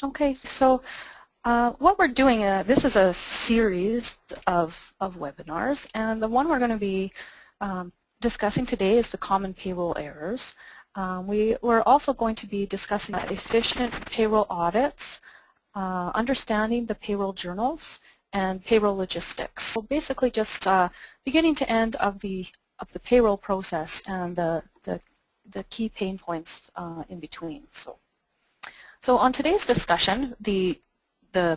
Okay, so what we're doing, this is a series of webinars, and the one we're going to be discussing today is the common payroll errors. We're also going to be discussing efficient payroll audits, understanding the payroll journals, and payroll logistics. So basically just beginning to end of the payroll process and the key pain points in between. So on today's discussion, the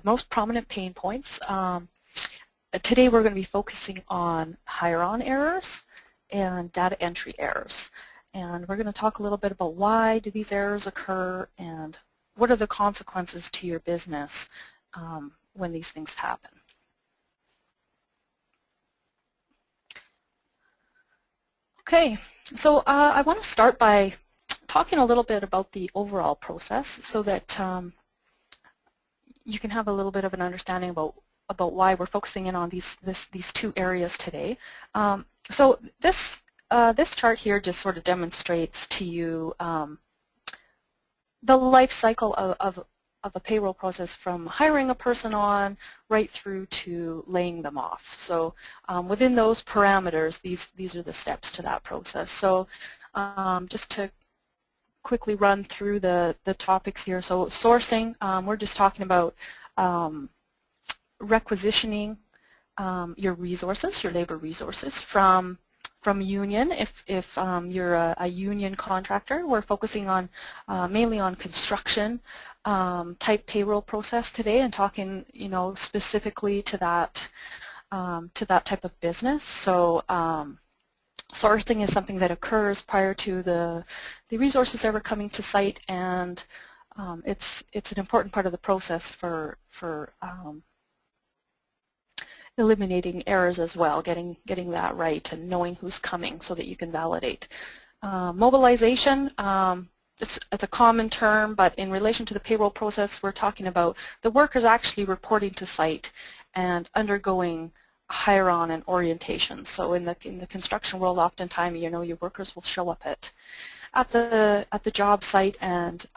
most prominent pain points, today we're going to be focusing on hire-on errors and data entry errors. And we're going to talk a little bit about why do these errors occur and what are the consequences to your business when these things happen. Okay, so I want to start by talking a little bit about the overall process so that you can have a little bit of an understanding about why we're focusing in on these two areas today. So this chart here just sort of demonstrates to you the life cycle of a payroll process from hiring a person on right through to laying them off. So within those parameters, these are the steps to that process. So just to quickly run through the topics here. So sourcing, we're just talking about requisitioning your resources, your labor resources from union. If you're a union contractor, we're focusing on mainly on construction type payroll process today and talking, specifically to that type of business. So sourcing is something that occurs prior to the resources ever coming to site, and it's an important part of the process for eliminating errors as well, getting that right and knowing who's coming so that you can validate. Mobilization, it's a common term, but in relation to the payroll process, we're talking about the workers actually reporting to site and undergoing hire-on and orientation. So in the construction world, oftentimes, your workers will show up at the job site, and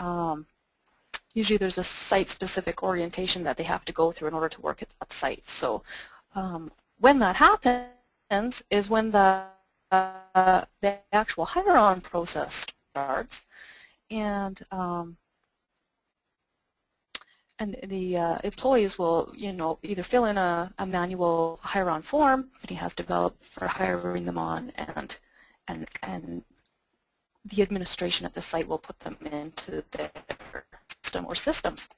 usually there's a site-specific orientation that they have to go through in order to work at that site. So when that happens is when the actual hire-on process starts, and the employees will, either fill in a manual hire-on form that he has developed for hiring them on, and the administration at the site will put them into their system or systems.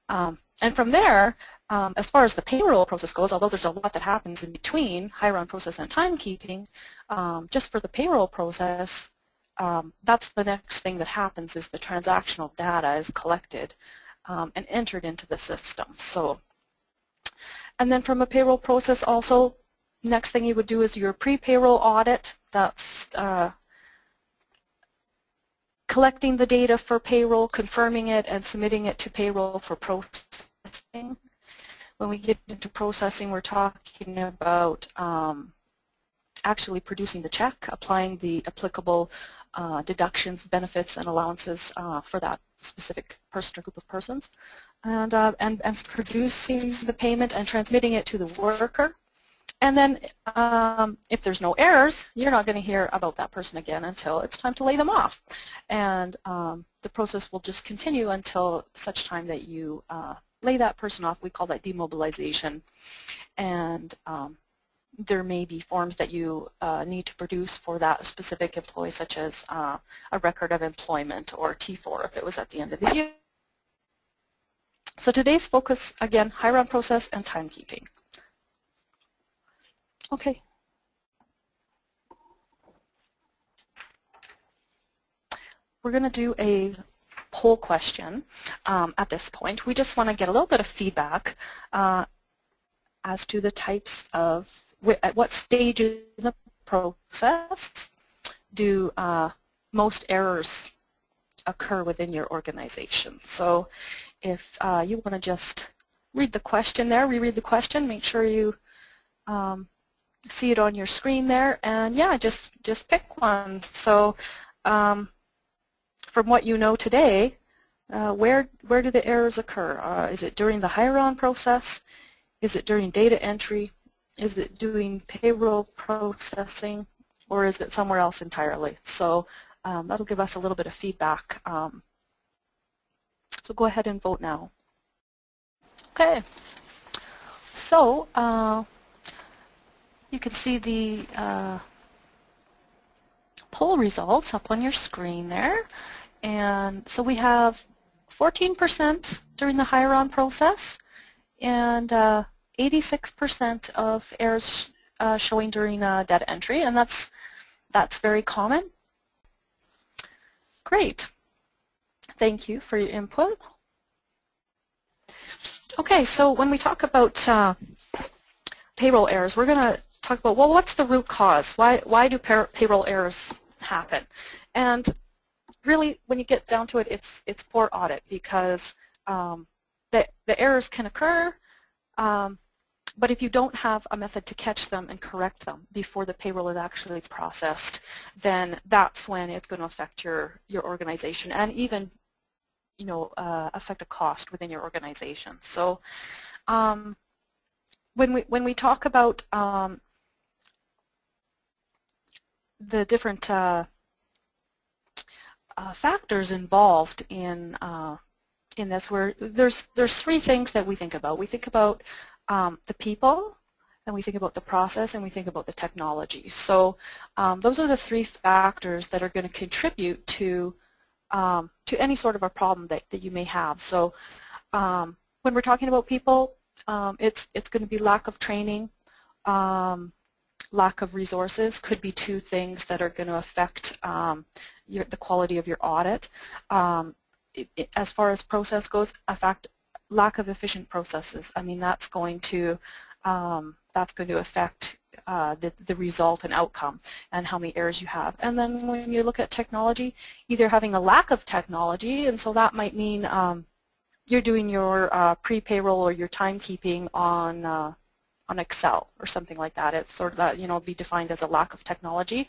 And from there, as far as the payroll process goes, although there's a lot that happens in between hire-on process and timekeeping, just for the payroll process, that's the next thing that happens is the transactional data is collected and entered into the system. So, and then from a payroll process also, next thing you would do is your pre-payroll audit. That's collecting the data for payroll, confirming it, and submitting it to payroll for processing. When we get into processing, we're talking about actually producing the check, applying the applicable deductions, benefits, and allowances for that specific person or group of persons, and producing the payment and transmitting it to the worker. And then if there's no errors, you're not going to hear about that person again until it's time to lay them off. And the process will just continue until such time that you lay that person off. We call that demobilization. And there may be forms that you need to produce for that specific employee, such as a record of employment or T4 if it was at the end of the year. So today's focus, again, hire-on process and timekeeping. Okay. We're going to do a poll question at this point. We just want to get a little bit of feedback as to the types of, at what stage in the process do most errors occur within your organization. So if you want to just read the question there, reread the question, make sure you see it on your screen there, and yeah, just pick one. So from what you know today, Where do the errors occur? Is it during the hire-on process? Is it during data entry? Is it doing payroll processing? Or is it somewhere else entirely? So that'll give us a little bit of feedback. So go ahead and vote now. Okay. So you can see the poll results up on your screen there. And so we have 14% during the hire-on process and 86% of errors showing during data entry, and that's very common. Great. Thank you for your input. Okay, so when we talk about payroll errors, we're going to talk about, well, what's the root cause? Why do payroll errors happen? And really, when you get down to it, it's poor audit, because the errors can occur, but if you don't have a method to catch them and correct them before the payroll is actually processed, then that's when it's going to affect your organization and even, you know, affect a cost within your organization. So when we talk about the different factors involved in this, where there's three things that we think about. We think about the people, and we think about the process, and we think about the technology. So those are the three factors that are going to contribute to any sort of a problem that you may have. So when we're talking about people, it's going to be lack of training, lack of resources. Could be two things that are going to affect the quality of your audit. As far as process goes, lack of efficient processes. I mean, that's going to affect the result and outcome and how many errors you have. And then when you look at technology, either having a lack of technology, and so that might mean you're doing your pre-payroll or your timekeeping on Excel or something like that. It's sort of that, you know, be defined as a lack of technology,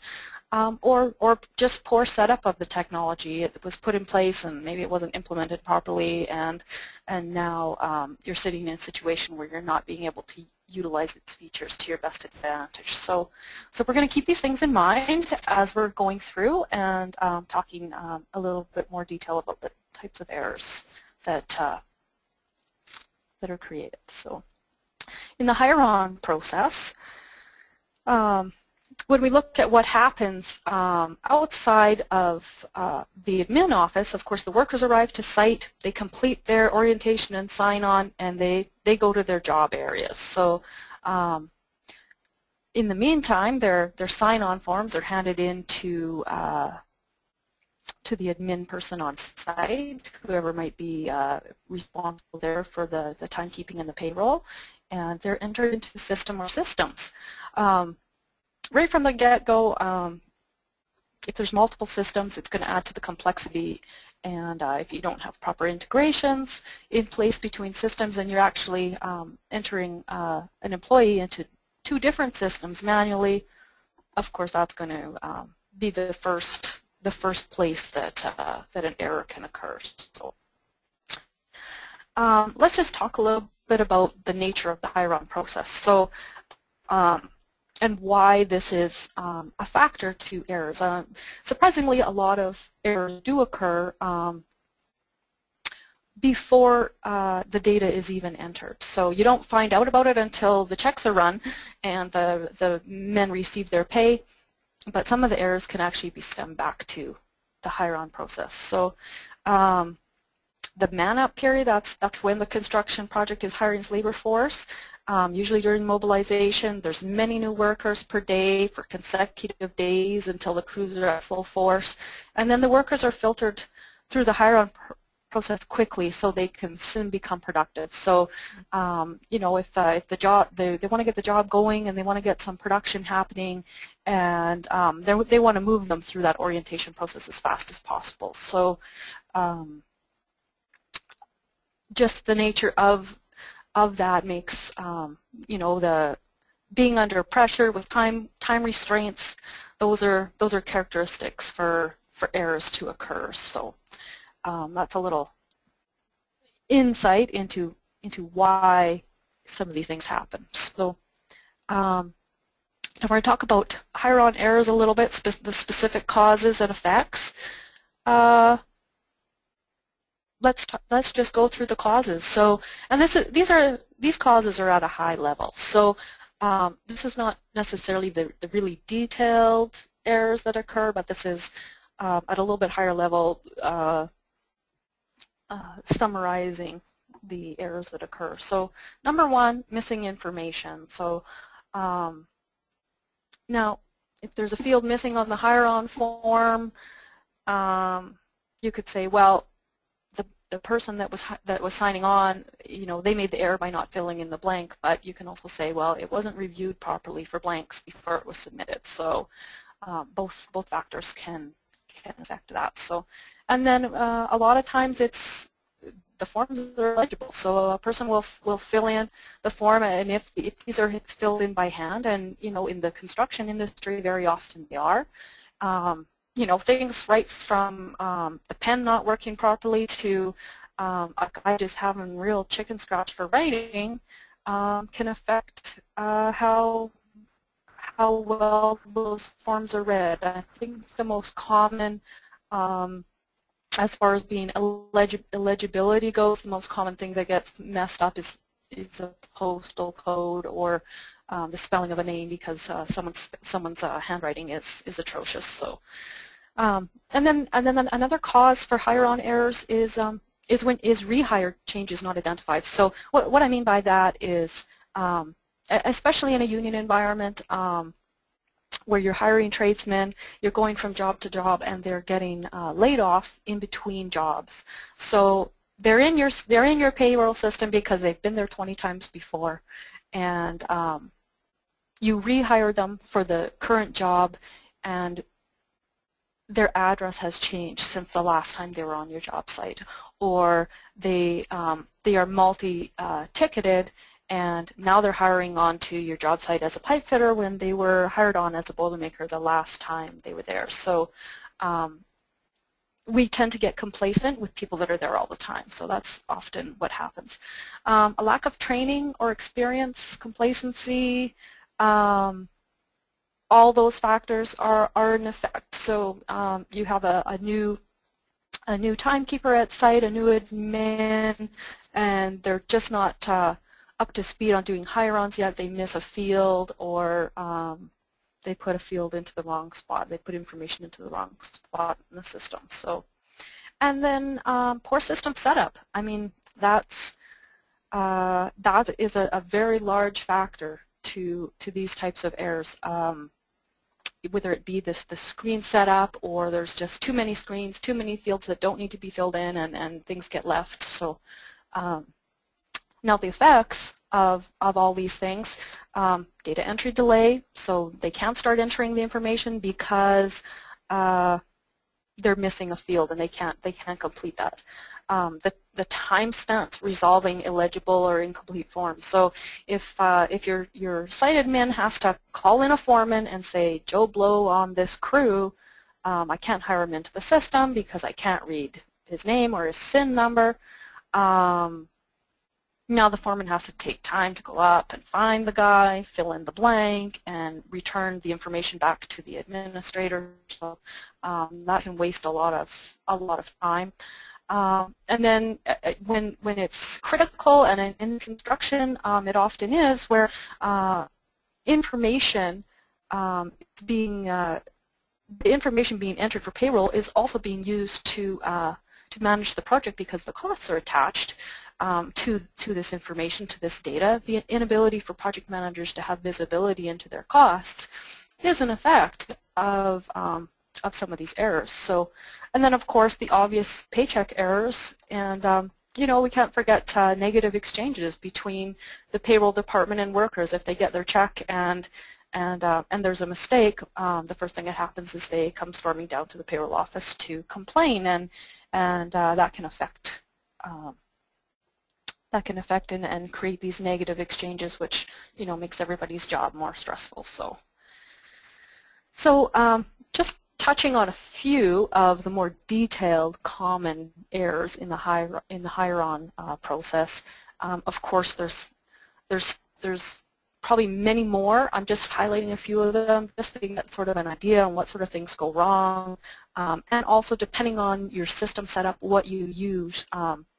or just poor setup of the technology. It was put in place and maybe it wasn't implemented properly, and now you're sitting in a situation where you're not being able to utilize its features to your best advantage. So we're going to keep these things in mind as we're going through and talking a little bit more detail about the types of errors that are created. So in the hire-on process, when we look at what happens outside of the admin office, of course the workers arrive to site, they complete their orientation and sign-on, and they go to their job areas. So in the meantime, their sign-on forms are handed in to the admin person on site, whoever might be responsible there for the timekeeping and the payroll, and they're entered into a system or systems. Right from the get-go, if there's multiple systems, it's going to add to the complexity, and if you don't have proper integrations in place between systems and you're actually entering an employee into two different systems manually, of course that's going to be the first place that an error can occur. So let's just talk a little bit about the nature of the hire-on process. So and why this is a factor to errors. Surprisingly, a lot of errors do occur before the data is even entered. So you don't find out about it until the checks are run and the men receive their pay, but some of the errors can actually be stemmed back to the hire-on process. So the man-up period, that's when the construction project is hiring its labor force. Usually during mobilization, there's many new workers per day for consecutive days until the crews are at full force. And then the workers are filtered through the hire-on process quickly so they can soon become productive. So, you know, if the job, they want to get the job going and they want to get some production happening, and they want to move them through that orientation process as fast as possible. So just the nature of that makes, you know, the being under pressure with time restraints, those are characteristics for errors to occur. So that's a little insight into why some of these things happen. So now we're going to talk about hire-on errors a little bit, the specific causes and effects. Let's just go through the causes. So, and these causes are at a high level. So this is not necessarily the really detailed errors that occur, but this is at a little bit higher level summarizing the errors that occur. So number one, missing information. So now if there's a field missing on the hire-on form, you could say, well, the person that was signing on, they made the error by not filling in the blank, but you can also say, well, it wasn't reviewed properly for blanks before it was submitted. So both factors can affect that. So, and then a lot of times it's the forms are illegible. So a person will fill in the form, and if these are filled in by hand, and in the construction industry very often they are. Things right from the pen not working properly to a guy just having real chicken scratch for writing can affect how well those forms are read. I think the most common, as far as being illegibility goes, the most common thing that gets messed up is a postal code or the spelling of a name, because someone's handwriting is atrocious. So, and then another cause for hire-on errors is when rehire changes not identified. So what I mean by that is, especially in a union environment where you're hiring tradesmen, you're going from job to job, and they're getting laid off in between jobs. So they're in your payroll system because they've been there 20 times before, and you rehire them for the current job, and their address has changed since the last time they were on your job site, or they are multi-ticketed, and now they're hiring onto your job site as a pipe fitter when they were hired on as a boilermaker the last time they were there. So we tend to get complacent with people that are there all the time. So that's often what happens. A lack of training or experience, complacency, all those factors are in effect. So you have a new timekeeper at site, a new admin, and they're just not up to speed on doing hire-ons yet. They miss a field, or they put a field into the wrong spot. They put information into the wrong spot in the system. So, and then poor system setup. I mean, that is a very large factor to these types of errors. Whether it be the screen setup, or there's just too many screens, too many fields that don't need to be filled in, and things get left. So now the effects of all these things, data entry delay, so they can't start entering the information because they're missing a field and they can't complete that. The time spent resolving illegible or incomplete forms. So if your site admin has to call in a foreman and say, Joe Blow on this crew, I can't hire him into the system because I can't read his name or his SIN number. Now the foreman has to take time to go up and find the guy, fill in the blank, and return the information back to the administrator. So that can waste a lot of time. And then when it's critical, and in construction it often is, where information being the information being entered for payroll is also being used to manage the project, because the costs are attached to this information, to this data. The inability for project managers to have visibility into their costs is an effect of some of these errors. So, and then of course the obvious paycheck errors, and we can't forget negative exchanges between the payroll department and workers. If they get their check and there's a mistake, the first thing that happens is they come storming down to the payroll office to complain, and that can affect and create these negative exchanges, which makes everybody's job more stressful. So just touching on a few of the more detailed common errors in the hire-on process. Of course, there's probably many more. I'm just highlighting a few of them just so you get sort of an idea on what sort of things go wrong, and also depending on your system setup, what you use.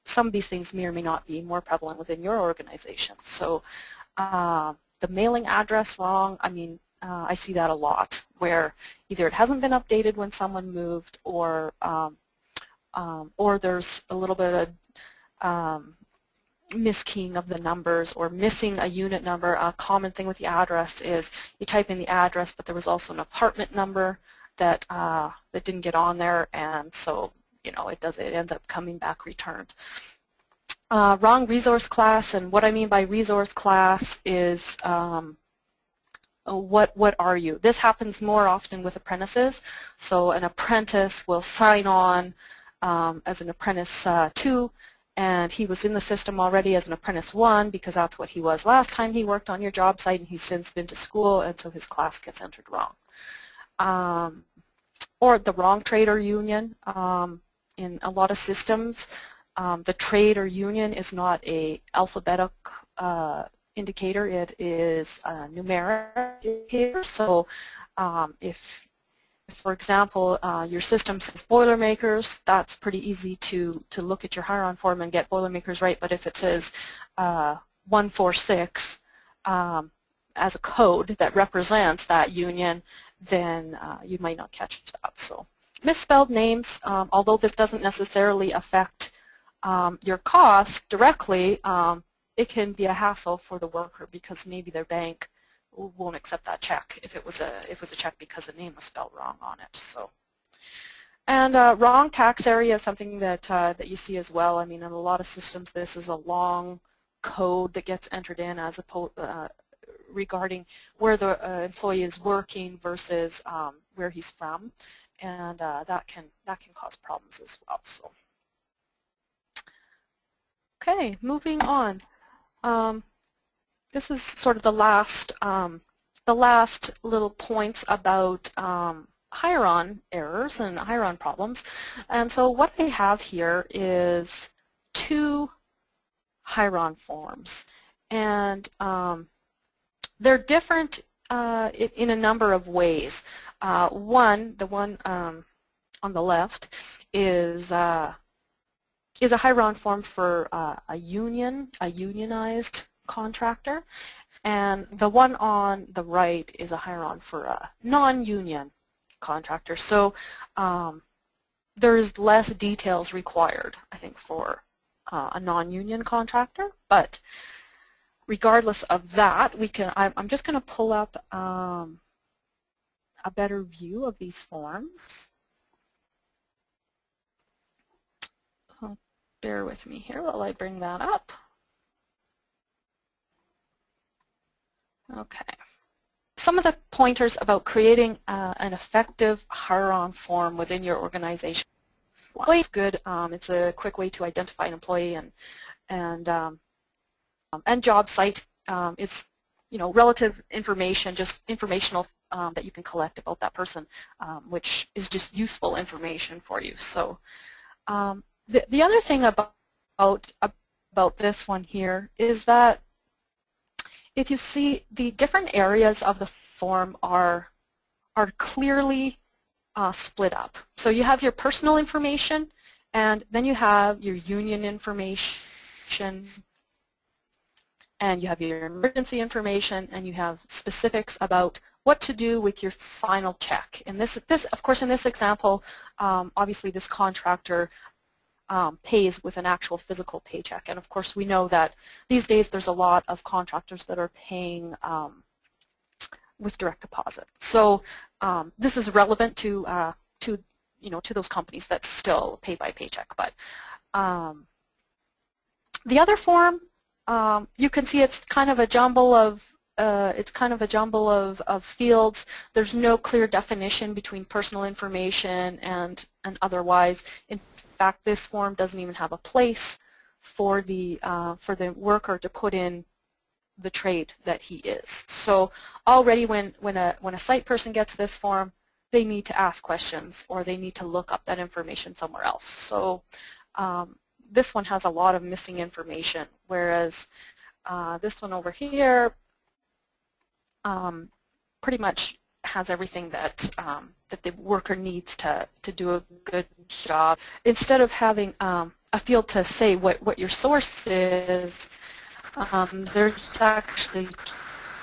Some of these things may or may not be more prevalent within your organization. So the mailing address wrong, I mean, I see that a lot, where either it hasn't been updated when someone moved, or there's a little bit of miskeying of the numbers or missing a unit number. A common thing with the address is you type in the address, but there was also an apartment number that that didn't get on there, and so it ends up coming back returned. Wrong resource class, and what I mean by resource class is what are you? This happens more often with apprentices. So an apprentice will sign on as an apprentice 2, and he was in the system already as an apprentice 1 because that's what he was last time he worked on your job site, and he's since been to school, and so his class gets entered wrong. Or the wrong trade or union. In a lot of systems, the trade or union is not a alphabetic indicator, it is a numeric indicator. So if for example, your system says Boilermakers, that's pretty easy to look at your hire-on form and get Boilermakers right, but if it says 146 as a code that represents that union, then you might not catch that. So misspelled names, although this doesn't necessarily affect your cost directly, it can be a hassle for the worker because maybe their bank won't accept that check if it was a check because the name was spelled wrong on it. So, and wrong tax area is something that that you see as well. I mean, in a lot of systems, this is a long code that gets entered in as opposed regarding where the employee is working versus where he's from, and that can cause problems as well. So, okay, moving on. This is sort of the last little points about hire-on errors and hire-on problems. And so what I have here is 2 hire-on forms, and they're different in a number of ways. The one on the left is a hire-on form for a unionized contractor, and the one on the right is a hire-on for a non-union contractor. So there's less details required, I think, for a non-union contractor, but regardless of that, we can. I'm just going to pull up a better view of these forms. So bear with me here while I bring that up. Okay. Some of the pointers about creating an effective hire-on form within your organization. Well, it's good. It's a quick way to identify an employee, and job site is relative information, just informational that you can collect about that person, which is just useful information for you. So the other thing about this one here is that if you see, the different areas of the form are clearly split up. So you have your personal information, and then you have your union information, and you have your emergency information, and you have specifics about what to do with your final check. And this of course, in this example, obviously this contractor pays with an actual physical paycheck. And of course, we know that these days there's a lot of contractors that are paying with direct deposit. So this is relevant to those companies that still pay by paycheck. But the other form, you can see it's kind of a jumble of fields. There's no clear definition between personal information and otherwise. In fact, this form doesn't even have a place for the worker to put in the trade that he is. So already when a site person gets this form, they need to ask questions or they need to look up that information somewhere else. So this one has a lot of missing information, whereas this one over here pretty much has everything that that the worker needs to do a good job. Instead of having a field to say what your source is, there's actually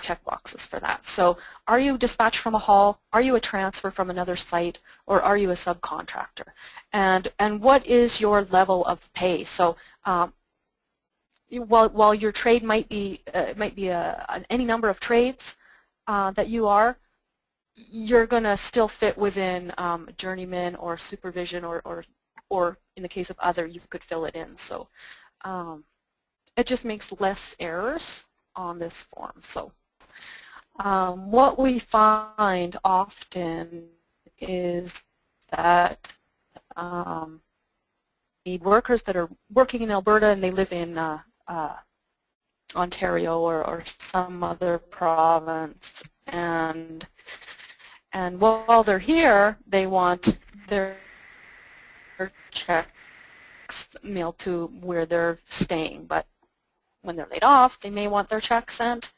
checkboxes for that. So are you dispatched from a hall? Are you a transfer from another site? Or are you a subcontractor? And what is your level of pay? So while your trade might be any number of trades that you are, you're going to still fit within journeyman or supervision, or in the case of other, you could fill it in. So it just makes less errors on this form. So what we find often is that the workers that are working in Alberta and they live in Ontario or some other province, and while they're here, they want their checks mailed to where they're staying. But when they're laid off, they may want their check sent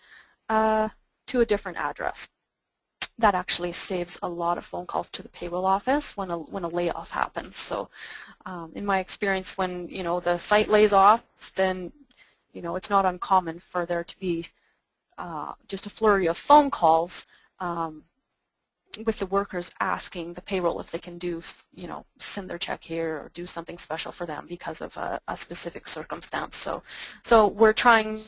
to a different address. That actually saves a lot of phone calls to the payroll office when a layoff happens. So in my experience, when the site lays off, then it's not uncommon for there to be just a flurry of phone calls with the workers asking the payroll if they can do, send their check here or do something special for them because of a specific circumstance. So we're trying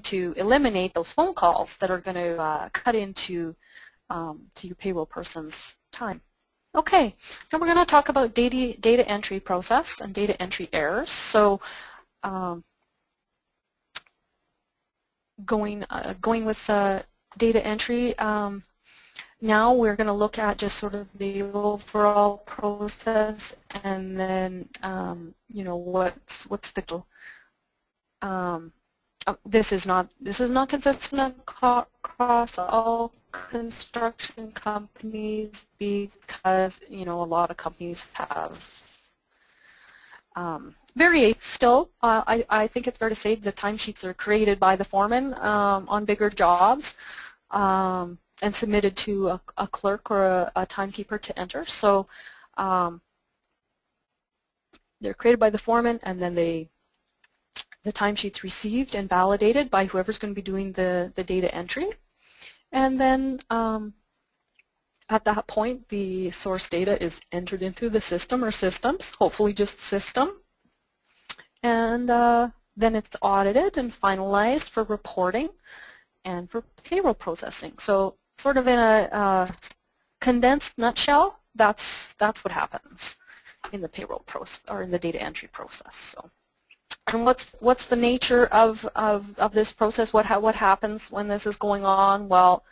to eliminate those phone calls that are going to cut into to your payroll person's time. Okay, now we're going to talk about data entry process and data entry errors. So going with data entry, now we're going to look at just sort of the overall process, and then what's the this is not consistent across all construction companies because a lot of companies have variate still. I think it's fair to say the timesheets are created by the foreman on bigger jobs and submitted to a clerk or a timekeeper to enter. So they're created by the foreman, and then the timesheet's received and validated by whoever's going to be doing the data entry. And then at that point, the source data is entered into the system or systems, hopefully just system. And then it's audited and finalized for reporting and for payroll processing. So sort of in a condensed nutshell, that's what happens in the payroll process or in the data entry process. So, and what's the nature of this process? What happens when this is going on? Well,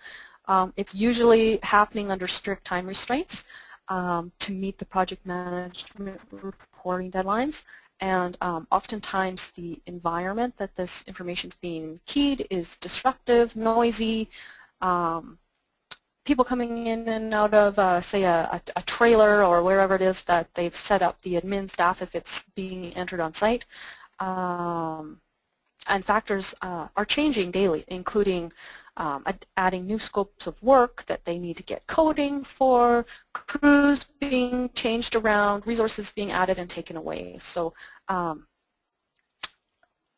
it's usually happening under strict time restraints to meet the project management reporting deadlines. And oftentimes the environment that this information is being keyed is disruptive, noisy. People coming in and out of, say, a trailer or wherever it is that they've set up the admin staff if it's being entered on site. And factors are changing daily, including adding new scopes of work that they need to get coding for, crews being changed around, resources being added and taken away. So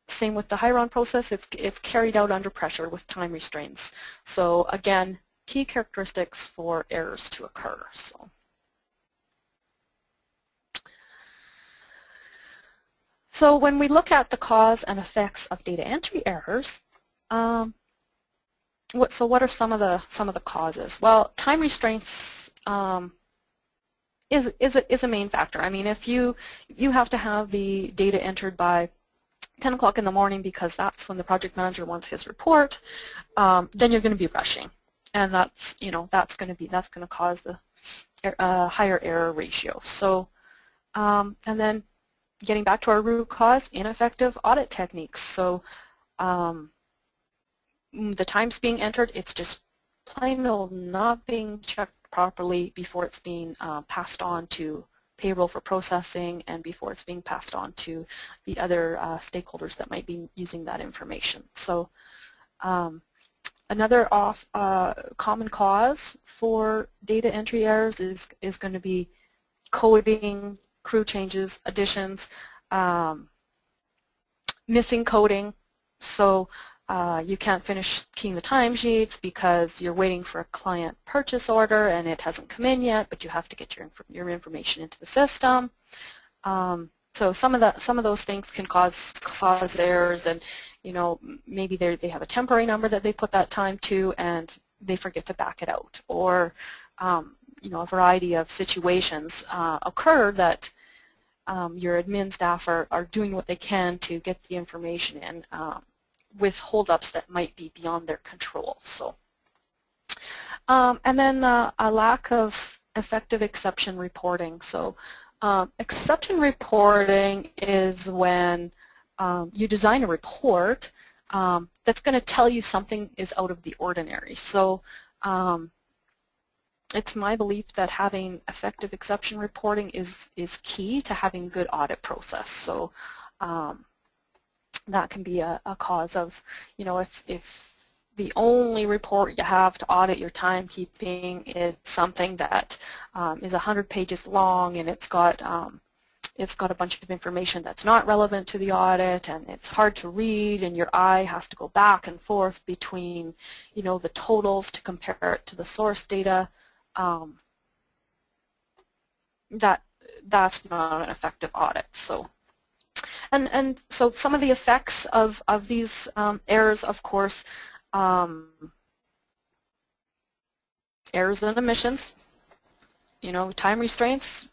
same with the hire-on process, it's carried out under pressure with time restraints. So again, key characteristics for errors to occur. So when we look at the cause and effects of data entry errors, what are some of the causes? Well, time restraints is a main factor. I mean, if you have to have the data entered by 10 o'clock in the morning because that's when the project manager wants his report, then you're going to be rushing, and that's going to cause the higher error ratio. So and then getting back to our root cause, ineffective audit techniques. So the time's being entered, it's just plain old not being checked properly before it's being passed on to payroll for processing and before it's being passed on to the other stakeholders that might be using that information. So another common cause for data entry errors is going to be coding, crew changes, additions, missing coding. So you can't finish keying the timesheets because you're waiting for a client purchase order and it hasn't come in yet, but you have to get your information into the system. So some of those things can cause errors, and maybe they have a temporary number that they put that time to and they forget to back it out, or a variety of situations occur that your admin staff are doing what they can to get the information in with holdups that might be beyond their control. So, and then a lack of effective exception reporting. So exception reporting is when you design a report that's going to tell you something is out of the ordinary. So it's my belief that having effective exception reporting is key to having good audit process. So that can be a cause of, if the only report you have to audit your timekeeping is something that is 100 pages long and it's got a bunch of information that's not relevant to the audit and it's hard to read and your eye has to go back and forth between, the totals to compare it to the source data, that's not an effective audit. So. And so some of the effects of these errors, of course, errors and omissions, time restraints,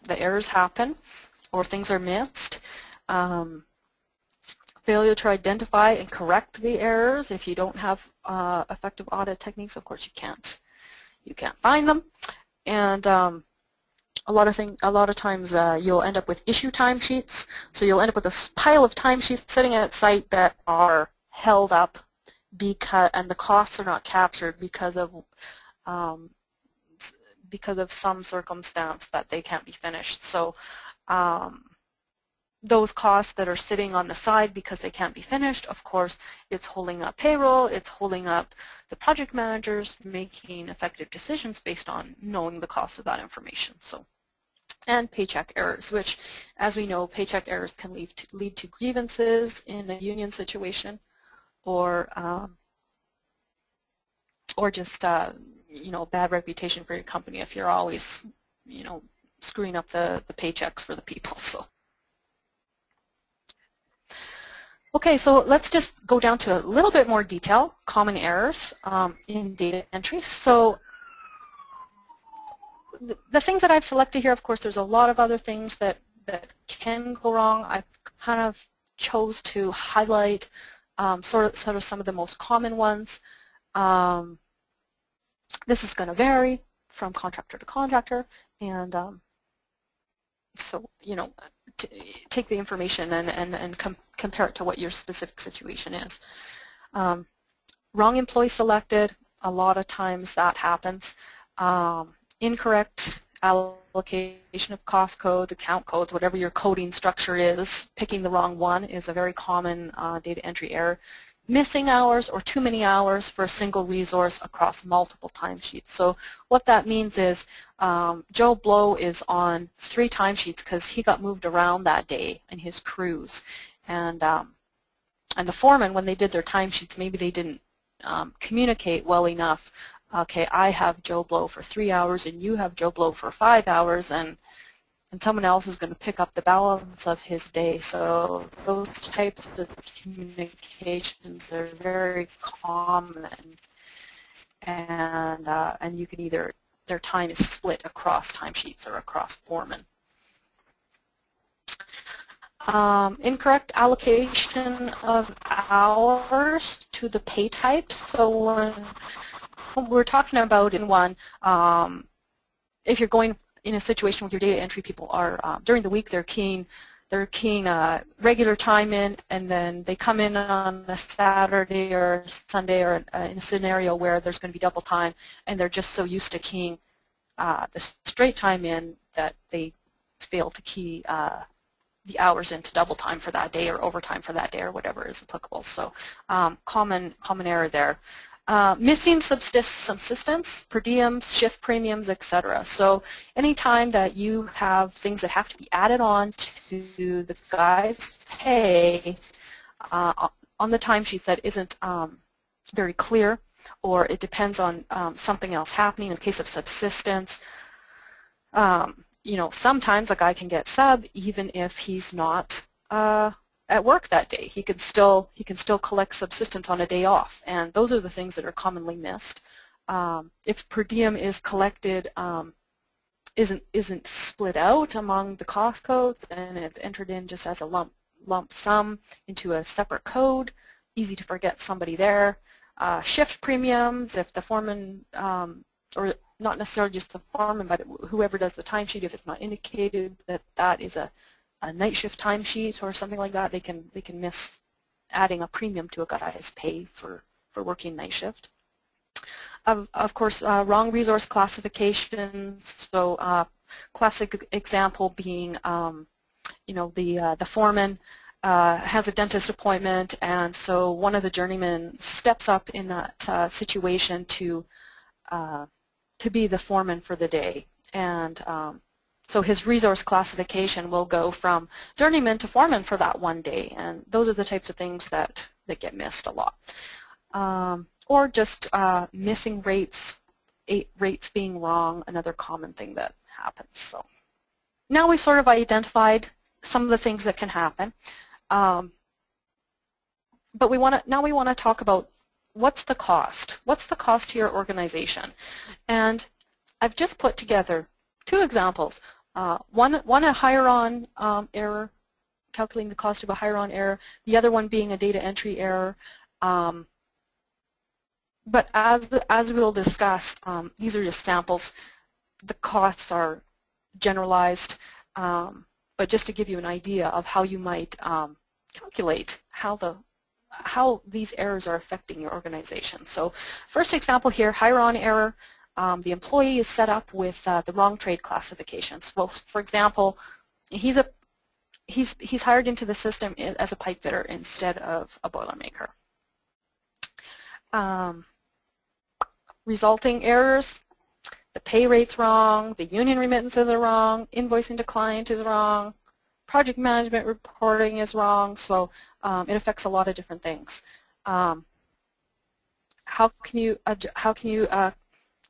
the errors happen or things are missed. Failure to identify and correct the errors. If you don't have effective audit techniques, of course you can't find them. And a lot of times you'll end up with issue timesheets. So you'll end up with a pile of timesheets sitting at site that are held up and the costs are not captured because of some circumstance that they can't be finished. So those costs that are sitting on the side because they can't be finished, of course, it's holding up payroll, it's holding up the project managers making effective decisions based on knowing the cost of that information. So. And paycheck errors, which, as we know, paycheck errors can lead to grievances in a union situation, or just bad reputation for your company if you're always screwing up the paychecks for the people. So. Okay, so let's just go down to a little bit more detail, common errors in data entry. So the things that I've selected here, of course, there's a lot of other things that can go wrong. I've kind of chose to highlight sort of some of the most common ones. This is going to vary from contractor to contractor, and so take the information and compare it to what your specific situation is. Wrong employee selected, a lot of times that happens. Incorrect allocation of cost codes, account codes, whatever your coding structure is, picking the wrong one is a very common data entry error. Missing hours or too many hours for a single resource across multiple timesheets. So what that means is Joe Blow is on 3 timesheets because he got moved around that day in his crews. And the foreman, when they did their timesheets, maybe they didn't communicate well enough. Okay, I have Joe Blow for 3 hours and you have Joe Blow for 5 hours, and someone else is going to pick up the balance of his day. So those types of communications are very common, and you can either, their time is split across timesheets or across foremen. Incorrect allocation of hours to the pay type. So when we're talking about in one, if you're going in a situation where your data entry people are during the week they're keying regular time in, and then they come in on a Saturday or Sunday or in a scenario where there's going to be double time, and they're just so used to keying the straight time in, that they fail to key the hours into double time for that day or overtime for that day or whatever is applicable. So common error there. Missing subsistence, per diems, shift premiums, etc. So anytime that you have things that have to be added on to the guy's pay on the timesheet that isn't very clear, or it depends on something else happening in the case of subsistence, you know, sometimes a guy can get sub even if he's not at work that day. He can still collect subsistence on a day off, and those are the things that are commonly missed. If per diem is collected, isn't split out among the cost codes, and it's entered in just as a lump sum into a separate code, easy to forget somebody there. Shift premiums, if the foreman, or not necessarily just the foreman, but whoever does the timesheet, if it's not indicated that that is a night shift timesheet or something like that, they can miss adding a premium to a guy's pay for working night shift. Of course, wrong resource classification. So classic example being, you know, the foreman has a dentist appointment, and so one of the journeymen steps up in that situation to be the foreman for the day, and so his resource classification will go from journeyman to foreman for that one day, and those are the types of things that get missed a lot. Or just missing rates, rates being wrong, another common thing that happens. So now we've sort of identified some of the things that can happen, but now we want to talk about what's the cost? What's the cost to your organization? And I've just put together two examples. One a hire-on error, calculating the cost of a hire-on error. The other one being a data entry error. But as we'll discuss, these are just samples. The costs are generalized, but just to give you an idea of how you might calculate how these errors are affecting your organization. So first example here, hire-on error. The employee is set up with the wrong trade classifications. Well, for example, he's hired into the system as a pipe fitter instead of a boilermaker. Resulting errors: the pay rate's wrong, the union remittances are wrong, invoicing to client is wrong, project management reporting is wrong. So it affects a lot of different things. How can you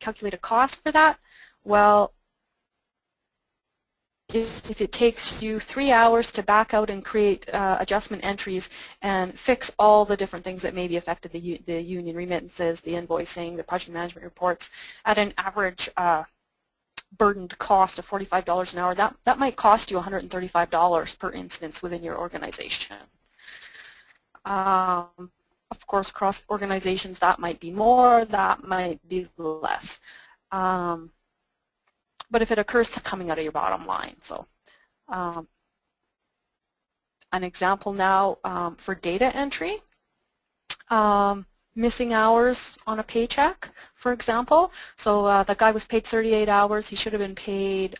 calculate a cost for that? Well, if it takes you 3 hours to back out and create adjustment entries and fix all the different things that maybe affected the union remittances, the invoicing, the project management reports, at an average burdened cost of $45 an hour, that might cost you $135 per instance within your organization. Of course, across organizations that might be more, that might be less. But if it occurs, to coming out of your bottom line. So an example now for data entry, missing hours on a paycheck, for example. So the guy was paid 38 hours. He should have been paid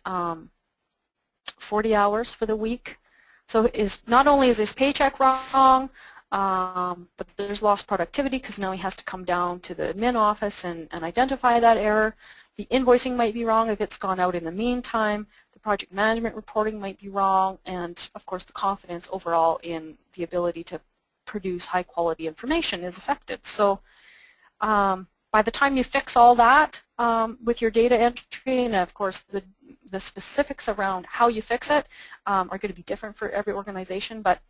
40 hours for the week. So not only is his paycheck wrong, but there's lost productivity because now he has to come down to the admin office and identify that error. The invoicing might be wrong if it's gone out in the meantime. The project management reporting might be wrong, and of course the confidence overall in the ability to produce high quality information is affected. So by the time you fix all that with your data entry, and of course the specifics around how you fix it are going to be different for every organization, but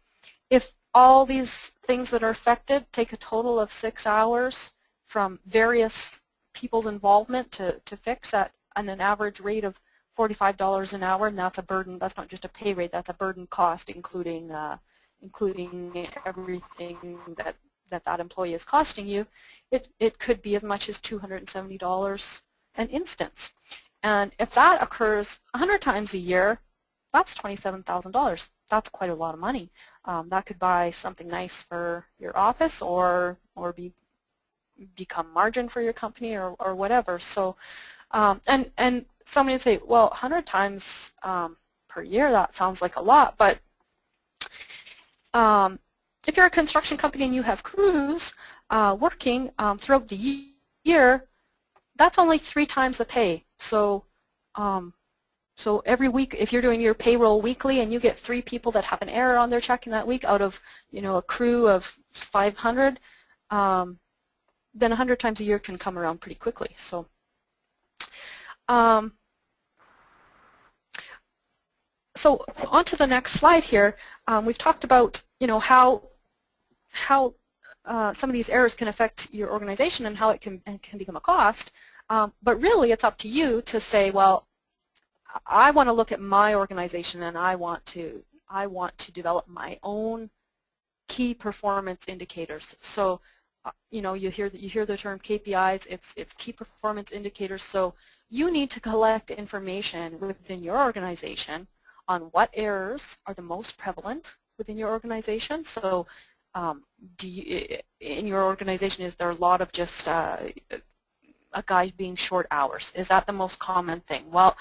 if all these things that are affected take a total of 6 hours from various people's involvement to fix at an average rate of $45 an hour, and that's a burden. That's not just a pay rate, that's a burden cost, including everything that employee is costing you. It could be as much as $270 an instance. And if that occurs 100 times a year, that's $27,000. That's quite a lot of money. That could buy something nice for your office, or become margin for your company, or whatever. So and somebody would say, well, 100 times per year, that sounds like a lot, but if you're a construction company and you have crews working throughout the year, that's only 3 times the pay. So, so every week, if you're doing your payroll weekly and you get 3 people that have an error on their check in that week out of, you know, a crew of 500, then 100 times a year can come around pretty quickly. So, so on to the next slide here. We've talked about, you know, how some of these errors can affect your organization and how it can become a cost. But really, it's up to you to say, well, I want to look at my organization and I want to develop my own key performance indicators. So, you know, you hear the term KPIs. It's key performance indicators. So you need to collect information within your organization on what errors are the most prevalent within your organization. So, in your organization, is there a lot of just a guy being short hours? Is that the most common thing? Well,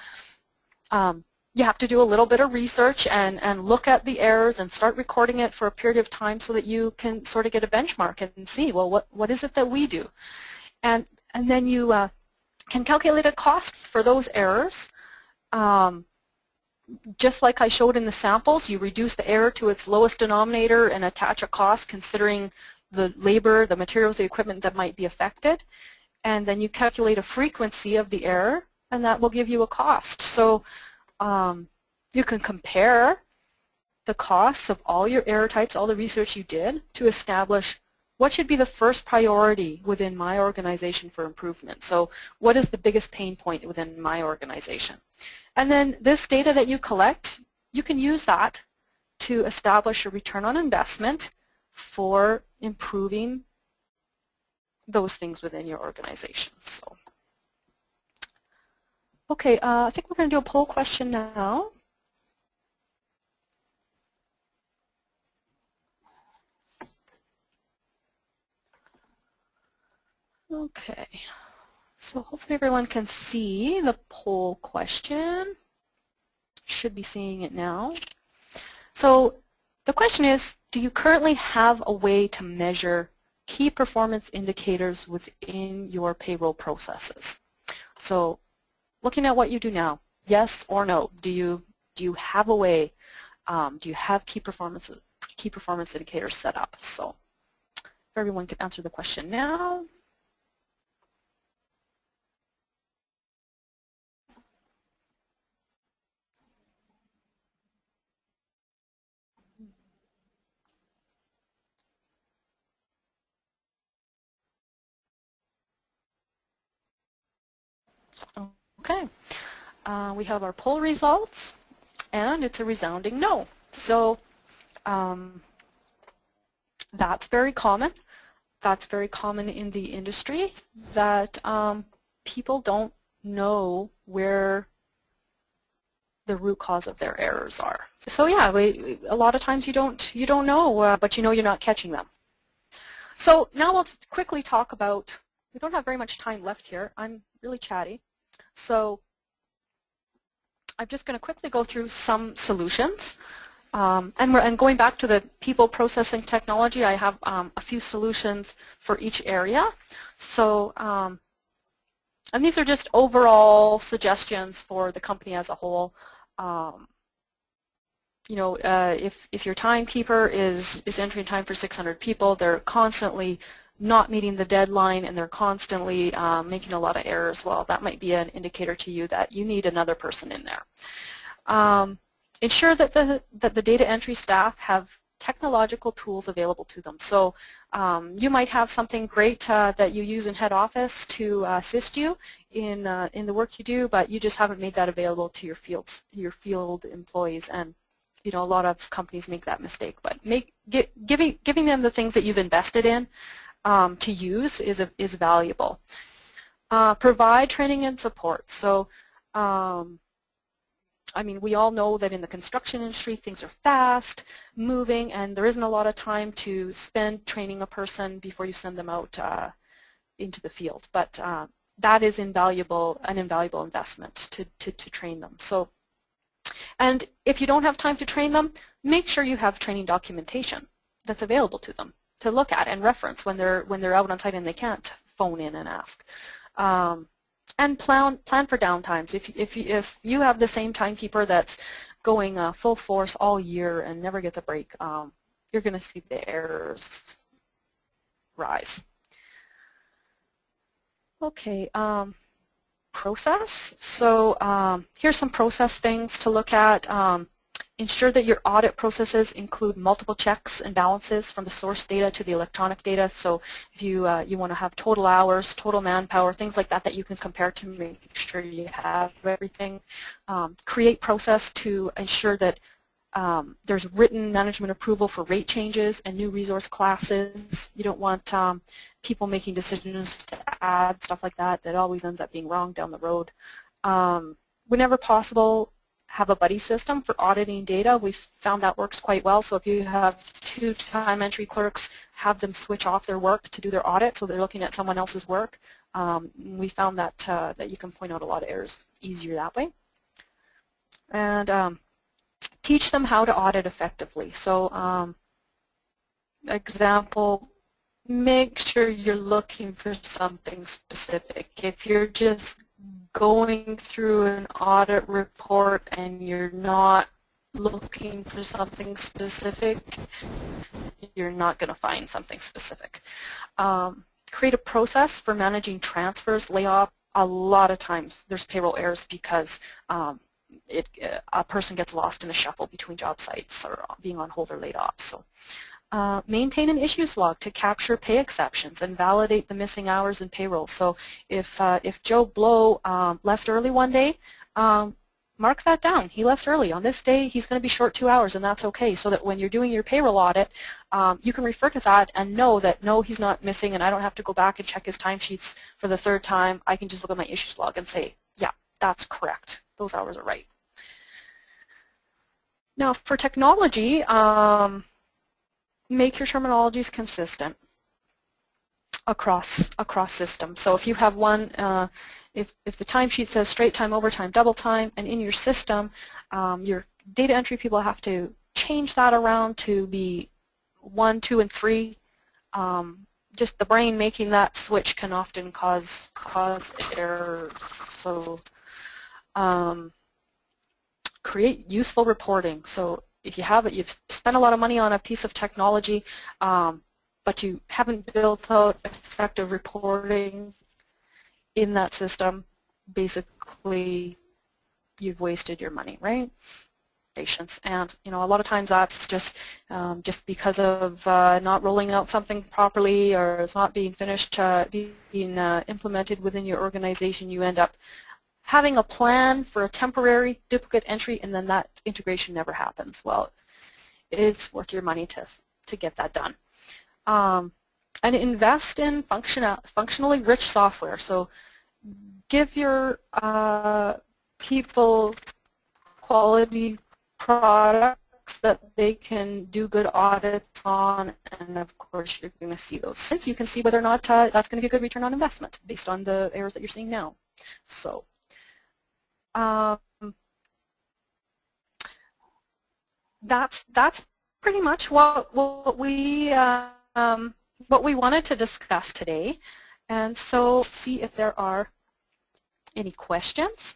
you have to do a little bit of research and look at the errors and start recording it for a period of time so that you can sort of get a benchmark and see, well, what is it that we do? And then you can calculate a cost for those errors. Just like I showed in the samples, you reduce the error to its lowest denominator and attach a cost considering the labor, the materials, the equipment that might be affected. And then you calculate a frequency of the error, and that will give you a cost. So you can compare the costs of all your error types, all the research you did, to establish what should be the first priority within my organization for improvement. So what is the biggest pain point within my organization? And then this data that you collect, you can use that to establish a return on investment for improving those things within your organization. So, okay, I think we're going to do a poll question now. Okay, so hopefully everyone can see the poll question. Should be seeing it now. So the question is, do you currently have a way to measure key performance indicators within your payroll processes? So looking at what you do now, yes or no, do you have a way, do you have key performance indicators set up? So if everyone could answer the question now. Okay, we have our poll results, and it's a resounding no. So that's very common. That's very common in the industry, that people don't know where the root cause of their errors are. So yeah, a lot of times you don't know, but you know you're not catching them. So now we'll quickly talk about, we don't have very much time left here. I'm really chatty. So I'm just going to quickly go through some solutions. And going back to the people processing technology, I have a few solutions for each area. So, and these are just overall suggestions for the company as a whole. You know, if your timekeeper is entering time for 600 people, they're constantly not meeting the deadline and they're constantly making a lot of errors, well, that might be an indicator to you that you need another person in there. Ensure that the data entry staff have technological tools available to them. So you might have something great that you use in head office to assist you in the work you do, but you just haven't made that available to your field employees. And you know, a lot of companies make that mistake. But giving them the things that you've invested in to use is valuable. Provide training and support. So I mean, we all know that in the construction industry things are fast moving and there isn't a lot of time to spend training a person before you send them out into the field. But that is an invaluable investment to train them. So, and if you don't have time to train them, make sure you have training documentation that's available to them to look at and reference when they're out on site and they can't phone in and ask. And plan for downtimes. If you have the same timekeeper that's going full force all year and never gets a break, you're going to see the errors rise. Okay, process. So here's some process things to look at. Ensure that your audit processes include multiple checks and balances from the source data to the electronic data. So if you want to have total hours, total manpower, things like that that you can compare to make sure you have everything. Create process to ensure that there's written management approval for rate changes and new resource classes. You don't want people making decisions to add stuff like that. That always ends up being wrong down the road. Whenever possible, have a buddy system for auditing data. We've found that works quite well. So if you have 2 time entry clerks, have them switch off their work to do their audit so they're looking at someone else's work. We found that that you can point out a lot of errors easier that way. And teach them how to audit effectively. So example, make sure you're looking for something specific. If you're just going through an audit report and you're not looking for something specific, you're not going to find something specific. Create a process for managing transfers, layoff. A lot of times there's payroll errors because a person gets lost in the shuffle between job sites or being on hold or laid off. So maintain an issues log to capture pay exceptions and validate the missing hours in payroll. So if Joe Blow left early one day, mark that down. He left early. On this day, he's going to be short 2 hours, and that's okay, so that when you're doing your payroll audit, you can refer to that and know that, no, he's not missing, and I don't have to go back and check his timesheets for the 3rd time. I can just look at my issues log and say, yeah, that's correct. Those hours are right. Now, for technology, make your terminologies consistent across systems. So if you have one, if the timesheet says straight time, overtime, double time, and in your system, your data entry people have to change that around to be 1, 2, and 3. Just the brain making that switch can often cause errors. So create useful reporting. So if you have it, you've spent a lot of money on a piece of technology, but you haven't built out effective reporting in that system, basically you've wasted your money, right? Patience. And a lot of times that's just because of not rolling out something properly, or it's not being finished, being implemented within your organization. You end up having a plan for a temporary duplicate entry, and then that integration never happens. Well, it's worth your money to get that done. And invest in functionally rich software. So give your people quality products that they can do good audits on, and of course you're going to see those. Since you can see whether or not that's going to be a good return on investment based on the errors that you're seeing now. So that's pretty much what we wanted to discuss today. And so see if there are any questions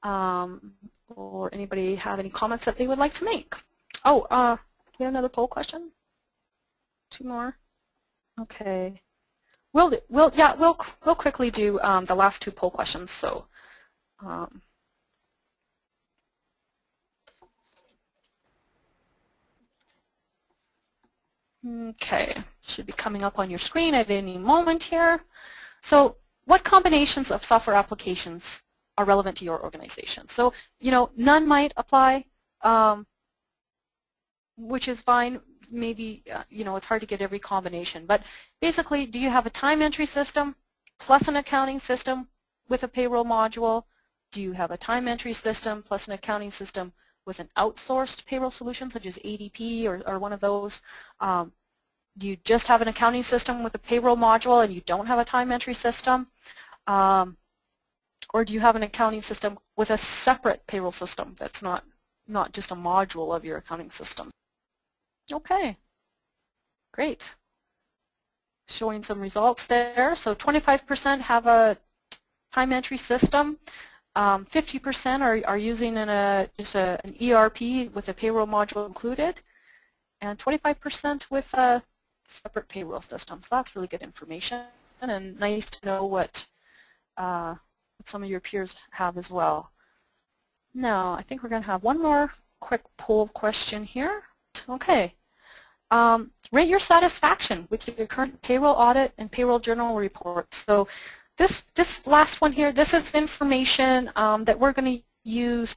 or anybody have any comments that they would like to make. Oh, do we have another poll question? 2 more. Okay. We'll quickly do the last 2 poll questions. So. Okay, should be coming up on your screen at any moment here. So what combinations of software applications are relevant to your organization? So, none might apply, which is fine. Maybe, it's hard to get every combination. But basically, do you have a time entry system plus an accounting system with a payroll module? Do you have a time entry system plus an accounting system with an outsourced payroll solution such as ADP or one of those? Do you just have an accounting system with a payroll module and you don't have a time entry system? Or do you have an accounting system with a separate payroll system that's not just a module of your accounting system? Okay, great. Showing some results there. So 25% have a time entry system. 50% are using just an ERP with a payroll module included, and 25% with a separate payroll system. So that's really good information, and nice to know what some of your peers have as well. Now, I think we're going to have one more quick poll question here. Okay. Rate your satisfaction with your current payroll audit and payroll journal report. So this last one here, this is information that we're going to use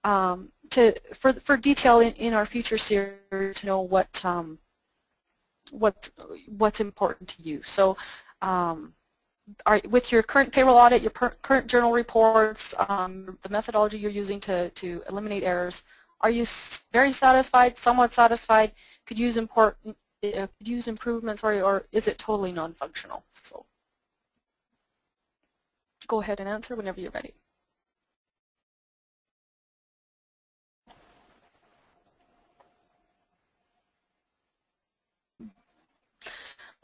for detail in our future series to know what's important to you. So with your current payroll audit, your current journal reports, the methodology you're using to eliminate errors, are you very satisfied, somewhat satisfied, could use improvements, or is it totally non-functional? So go ahead and answer whenever you're ready.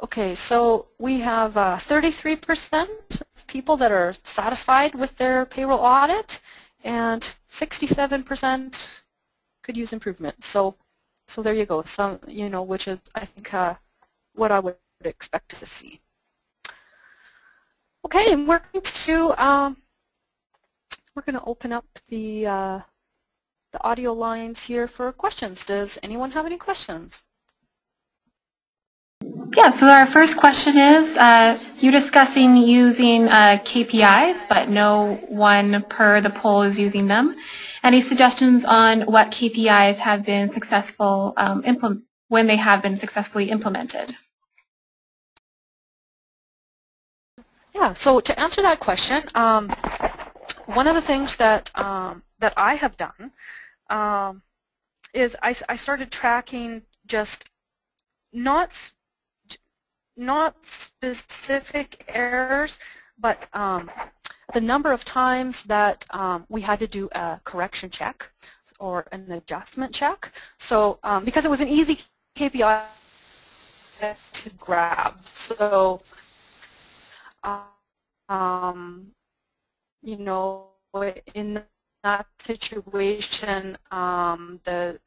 Okay, so we have 33% of people that are satisfied with their payroll audit, and 67% could use improvement. So there you go. Some, which is, I think, what I would expect to see. Okay, and we're going to open up the audio lines here for questions. Does anyone have any questions? Yeah, so our first question is, you're discussing using KPIs, but no one per the poll is using them. Any suggestions on what KPIs have been successful when they have been successfully implemented? Yeah, so to answer that question, one of the things that that I have done is I started tracking just not specific errors, but the number of times that we had to do a correction check or an adjustment check. So because it was an easy KPI to grab, so in that situation, after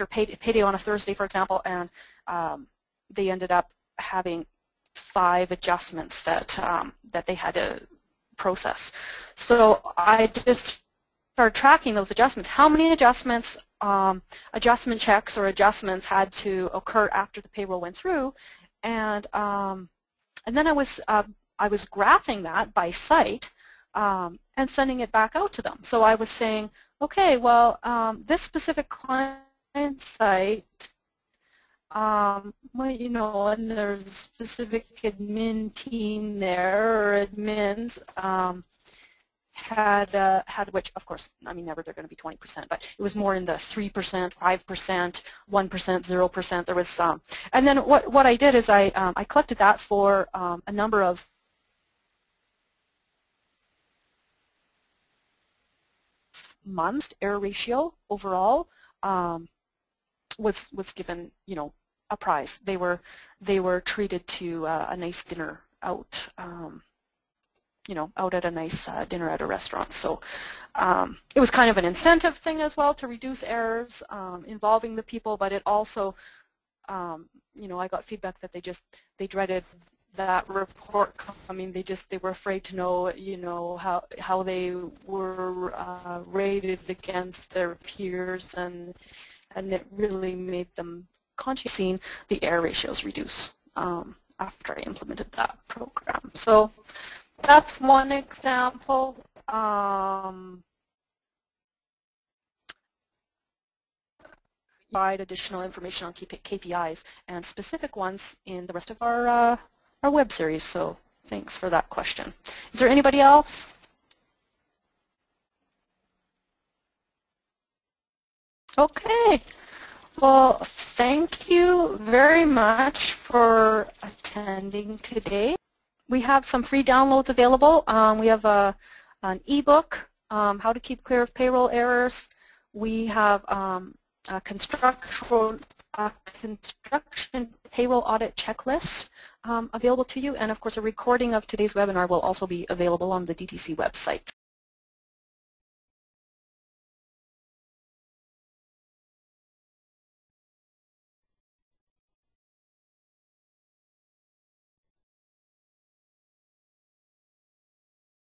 payday on a Thursday, for example, and they ended up having 5 adjustments that that they had to process. So I just started tracking those adjustments. How many adjustments, adjustment checks or adjustments had to occur after the payroll went through, and then I was graphing that by site and sending it back out to them. So I was saying, okay, well, this specific client site, well, and there's a specific admin team there, or admins, had which, of course, I mean, never they're going to be 20%, but it was more in the 3%, 5%, 1%, 0%. There was some. And then what I did is I collected that for a number of months. Error ratio overall was given, a prize. They were treated to a nice dinner out. Out at a nice dinner at a restaurant. So it was kind of an incentive thing as well to reduce errors involving the people, but it also, I got feedback that they dreaded that report coming. They were afraid to know, how they were rated against their peers, and it really made them conscious seeing the error ratios reduce after I implemented that program. So that's one example. Provide additional information on KPIs and specific ones in the rest of our web series. So thanks for that question. Is there anybody else? Okay. Well, thank you very much for attending today. We have some free downloads available. We have an ebook, How to Keep Clear of Payroll Errors. We have a construction payroll audit checklist available to you, and of course a recording of today's webinar will also be available on the DTC website.